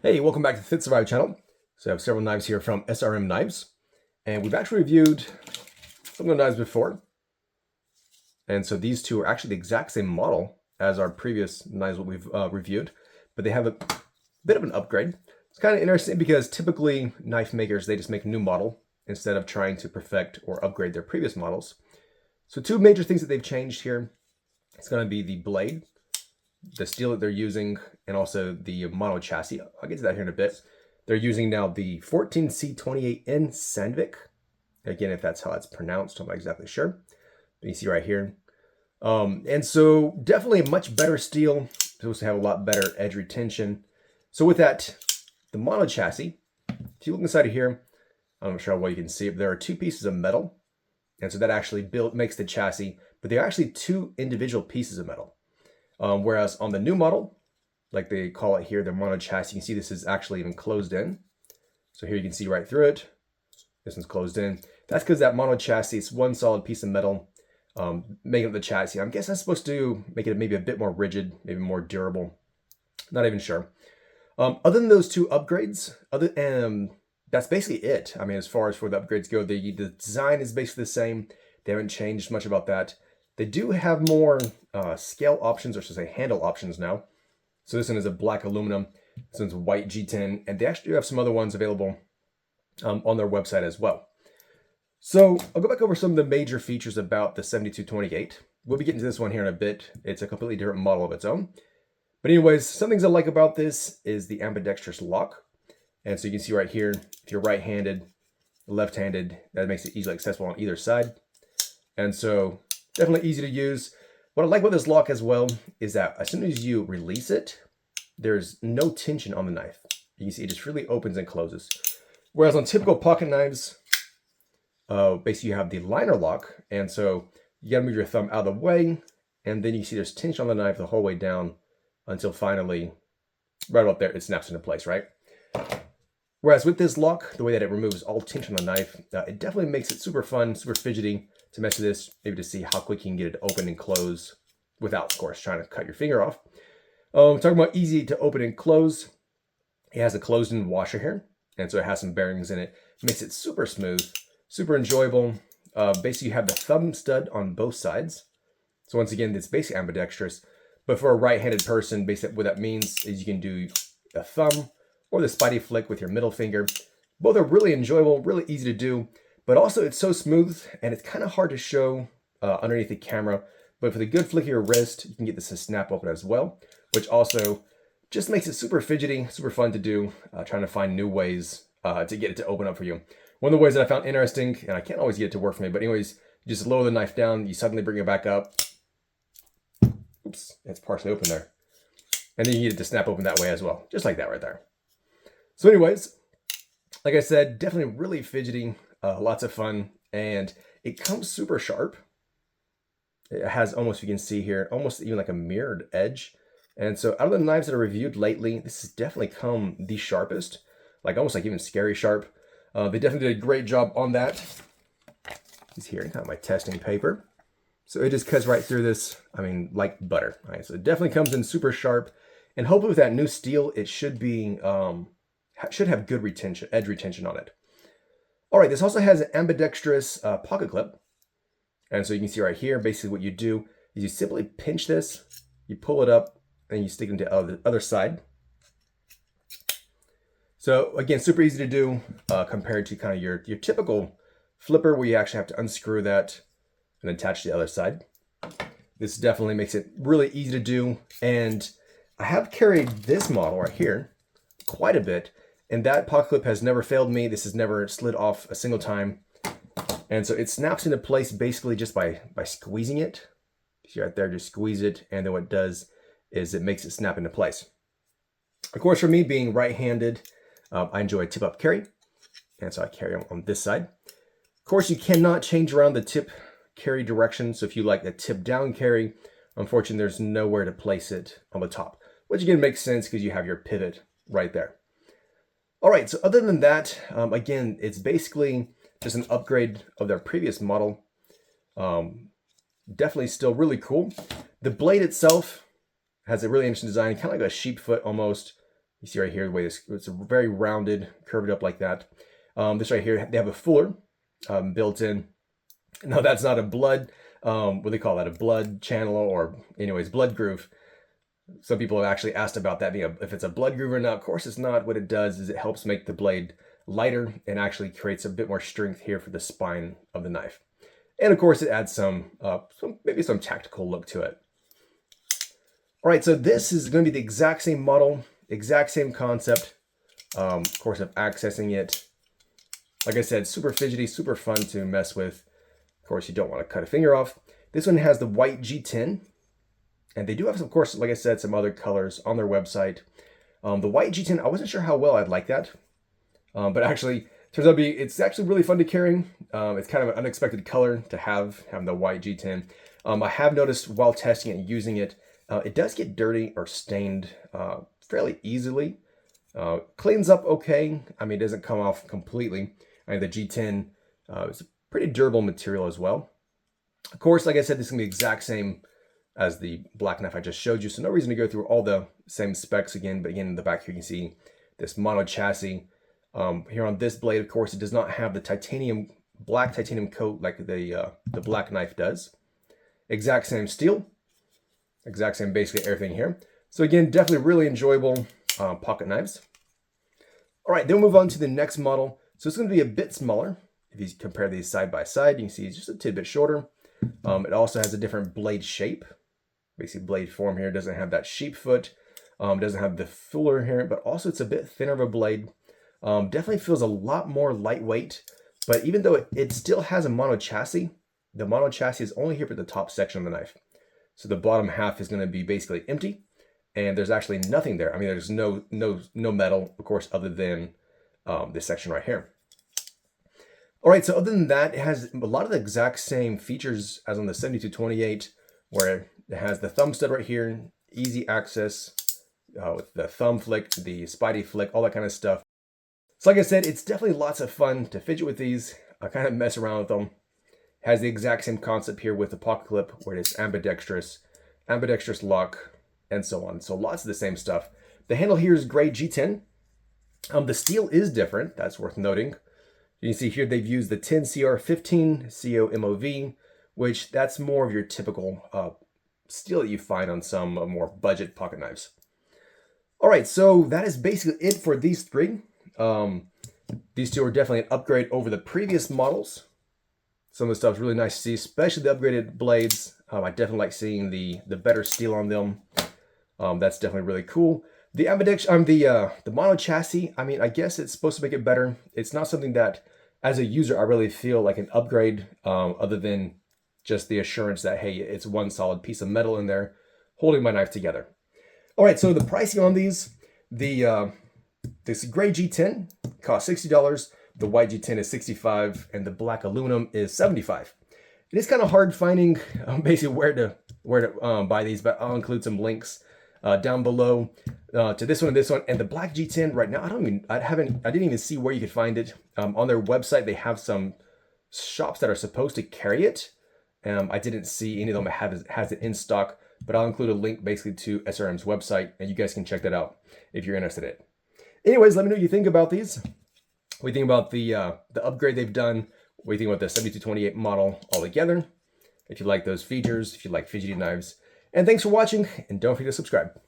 Hey, welcome back to the Fit Survive channel. So I have several knives here from SRM Knives, and we've actually reviewed some of the knives before. And so these two are actually the exact same model as our previous knives that we've reviewed, but they have a bit of an upgrade. It's kind of interesting because typically knife makers, they just make a new model instead of trying to perfect or upgrade their previous models. So two major things that they've changed here. It's going to be the blade, the steel that they're using, and also the mono chassis. I'll get to that here in a bit. They're using now the 14C28N Sandvik. Again, if that's how it's pronounced, I'm not exactly sure. But you see right here. And so definitely a much better steel. It's supposed to have a lot better edge retention. So with that, the mono chassis, if you look inside of here, I'm not sure how well you can see it, but there are two pieces of metal. And so that actually makes the chassis, but they're actually two individual pieces of metal. Whereas on the new model, like they call it here, the mono chassis, you can see this is actually even closed in. So here you can see right through it. This one's closed in. That's because that mono chassis is one solid piece of metal making up the chassis. I guess that's supposed to make it maybe a bit more rigid, maybe more durable. Not even sure. Other than those two upgrades, that's basically it. I mean, as far as for the upgrades go, the design is basically the same. They haven't changed much about that. They do have more scale options, or should I say handle options now. So this one is a black aluminum, this one's white G10, and they actually do have some other ones available on their website as well. So I'll go back over some of the major features about the 7228. We'll be getting to this one here in a bit. It's a completely different model of its own. But anyways, some things I like about this is the ambidextrous lock. And so you can see right here, if you're right-handed, left-handed, that makes it easily accessible on either side. And so definitely easy to use. What I like about this lock as well is that as soon as you release it, there's no tension on the knife. You can see it just really opens and closes. Whereas on typical pocket knives, basically you have the liner lock. And so you gotta move your thumb out of the way. And then you see there's tension on the knife the whole way down until finally, right about there, it snaps into place, right? Whereas with this lock, the way that it removes all tension on the knife, it definitely makes it super fun, super fidgety to mess with this, maybe to see how quick you can get it to open and close without, of course, trying to cut your finger off. Talking about easy to open and close, it has a closed-in washer here, and so it has some bearings in it. Makes it super smooth, super enjoyable. Basically, you have the thumb stud on both sides. So once again, it's basically ambidextrous. But for a right-handed person, basically what that means is you can do the thumb or the spidey flick with your middle finger. Both are really enjoyable, really easy to do. But also it's so smooth and it's kind of hard to show underneath the camera. But for the good flick of your wrist, you can get this to snap open as well, which also just makes it super fidgety, super fun to do, trying to find new ways to get it to open up for you. One of the ways that I found interesting, and I can't always get it to work for me, but anyways, you just lower the knife down, you suddenly bring it back up. Oops, it's partially open there. And then you get it to snap open that way as well, just like that right there. So anyways, like I said, definitely really fidgety. Lots of fun, and it comes super sharp. It has almost, you can see here, almost even like a mirrored edge. And so out of the knives that are reviewed lately, this has definitely come the sharpest, like almost like even scary sharp. They definitely did a great job on that. It's here, kind of my testing paper. So it just cuts right through this, I mean, like butter. All right, so it definitely comes in super sharp, and hopefully with that new steel, it should be, should have good retention, edge retention on it. All right, this also has an ambidextrous pocket clip. And so you can see right here, basically what you do is you simply pinch this, you pull it up, and you stick it into the other side. So again, super easy to do compared to kind of your typical flipper where you actually have to unscrew that and attach to the other side. This definitely makes it really easy to do. And I have carried this model right here quite a bit, and that pocket clip has never failed me. This has never slid off a single time. And so it snaps into place basically just by squeezing it. See right there, just squeeze it. And then what it does is it makes it snap into place. Of course, for me being right-handed, I enjoy tip-up carry. And so I carry on this side. Of course, you cannot change around the tip carry direction. So if you like a tip-down carry, unfortunately, there's nowhere to place it on the top. Which again makes sense because you have your pivot right there. All right, so other than that, again, it's basically just an upgrade of their previous model. Definitely still really cool. The blade itself has a really interesting design, kind of like a sheep foot almost. You see right here the way it's very rounded, curved up like that. This right here, they have a fuller built in. No, that's not a blood, what do they call that? A blood channel, or anyways, blood groove. Some people have actually asked about that being if it's a blood groove or not. Of course it's not. What it does is it helps make the blade lighter and actually creates a bit more strength here for the spine of the knife. And of course it adds some maybe some tactical look to it. All right, so this is going to be the exact same model, exact same concept. Of course, of accessing it. Like I said, super fidgety, super fun to mess with. Of course, you don't want to cut a finger off. This one has the white G10. And they do have, of course, like I said, some other colors on their website. The white G10, I wasn't sure how well I'd like that. But actually, turns out it's actually really fun to carry. It's kind of an unexpected color to having the white G10. I have noticed while testing it and using it, it does get dirty or stained fairly easily. Cleans up okay. I mean, it doesn't come off completely. I mean, the G10 is a pretty durable material as well. Of course, like I said, this is going to be the exact same as the black knife I just showed you, so no reason to go through all the same specs again. But again, in the back here, you can see this mono chassis. Here on this blade, of course, it does not have the black titanium coat like the black knife does. Exact same steel. Exact same basically everything here. So again, definitely really enjoyable pocket knives. All right, then we'll move on to the next model. So it's going to be a bit smaller. If you compare these side by side, you can see it's just a tidbit shorter. It also has a different blade shape. Basically, blade form here doesn't have that sheep foot. Doesn't have the fuller here, but also it's a bit thinner of a blade. Definitely feels a lot more lightweight. But even though it still has a mono chassis, the mono chassis is only here for the top section of the knife. So the bottom half is going to be basically empty, and there's actually nothing there. I mean, there's no metal, of course, other than this section right here. All right, so other than that, it has a lot of the exact same features as on the 7228, where it has the thumb stud right here, easy access with the thumb flick, the spidey flick, all that kind of stuff. So like I said, it's definitely lots of fun to fidget with these. I kind of mess around with them. Has the exact same concept here with the pocket clip, where it's ambidextrous lock, and so on. So lots of the same stuff. The handle here is gray G10. The steel is different. That's worth noting. You can see here they've used the 10CR15 COMOV, which that's more of your typical steel that you find on some more budget pocket knives. All right, so that is basically it for these three. These two are definitely an upgrade over the previous models. Some of the stuff is really nice to see, especially the upgraded blades. I definitely like seeing the better steel on them. That's definitely really cool. The the mono chassis, I mean, I guess it's supposed to make it better. It's not something that, as a user, I really feel like an upgrade, other than just the assurance that, hey, it's one solid piece of metal in there holding my knife together. All right, so the pricing on these, this gray G10 costs $60. The white G10 is $65, and the black aluminum is $75. It is kind of hard finding basically where to buy these, but I'll include some links down below to this one, and the black G10 right now. I didn't even see where you could find it. On their website, they have some shops that are supposed to carry it. I didn't see any of them has it in stock, but I'll include a link basically to SRM's website, and you guys can check that out if you're interested in it. Anyways, let me know what you think about these. What do you think about the upgrade they've done? What do you think about the 7228 model altogether? If you like those features, if you like fidgety knives. And thanks for watching, and don't forget to subscribe.